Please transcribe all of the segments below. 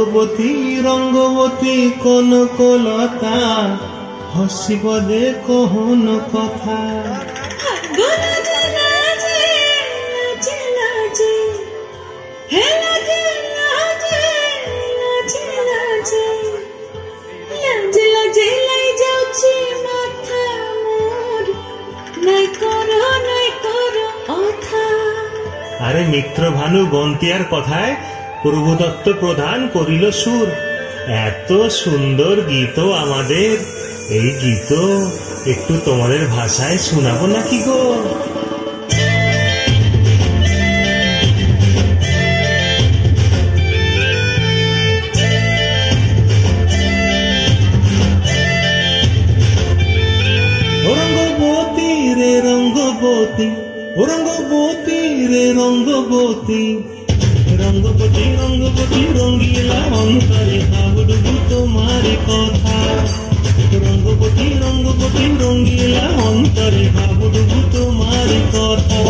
রঙ্গবতী রঙ্গবতী কনকলতা হসিব দে কহন কথা। আরে মিত্র ভানু গন্তিয়ার কথায় প্রভুদত্ত প্রধান করিল সুর। এত সুন্দর গীত আমাদের, এই গীত একটু তোমাদের ভাষায় শোনাবো নাকি গো? রঙ্গবতী রে রঙ্গবতী, রঙ্গবতী রে রঙ্গবতী, রঙ্গবতী রঙ্গবতী রঙ্গিলা অন্তরে হাবুডুবু তোমারি কথা। রঙ্গবতী রঙ্গবতী রঙ্গিলা অন্তরে হাবুডুবু তোমারি কথা।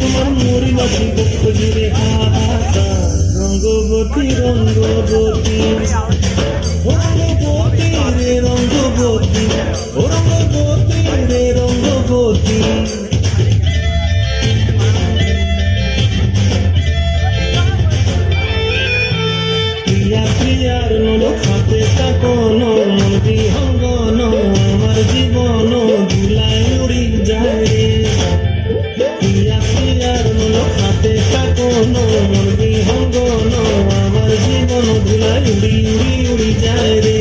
তোমার মরি বাসি দুঃখ জুড়ে হাহাকার। রঙ্গবতী রঙ্গবতী, রঙ্গবতী রে রঙ্গবতী, রঙ্গবতী রে রঙ্গবতী। প্রিয়া প্রিয়ার নল খাতে তাকন মন বিহঙ্গন আমার জীবন ধুলায় উড়ি যায় রে। প্রিয়া প্রিয়ার নল খাতে তাকন মন বিহঙ্গন আমার জীবন ধুলায় উড়ি উড়ি উড়ি যায় রে।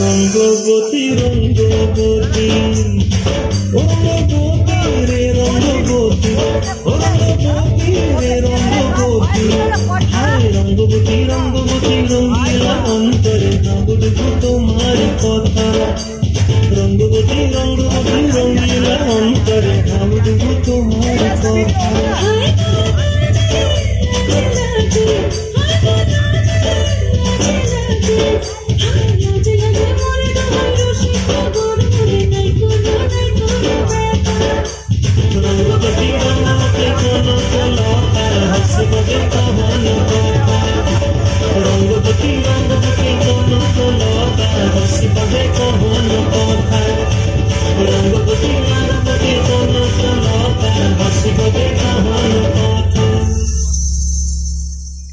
রঙ্গবতী রঙ্গবতী, রঙ্গবতী রে রঙ্গবতী, রঙ্গবতী রে রঙ্গবতী। হায় রঙ্গবতী রঙ্গবতী রঙ্গিলা অন্তরে হাবুডুবু তোমারি কথা। রঙ্গবতী রঙ্গবতী রঙ্গিলা অন্তরে হাবুডুবু তোমারি কথা। রঙ্গবতী রঙ্গবতী কনকলতা হসিব দে কহন কথা। রঙ্গবতী রঙ্গবতী কনকলতা হসিব দে কহন কথা। রঙ্গবতী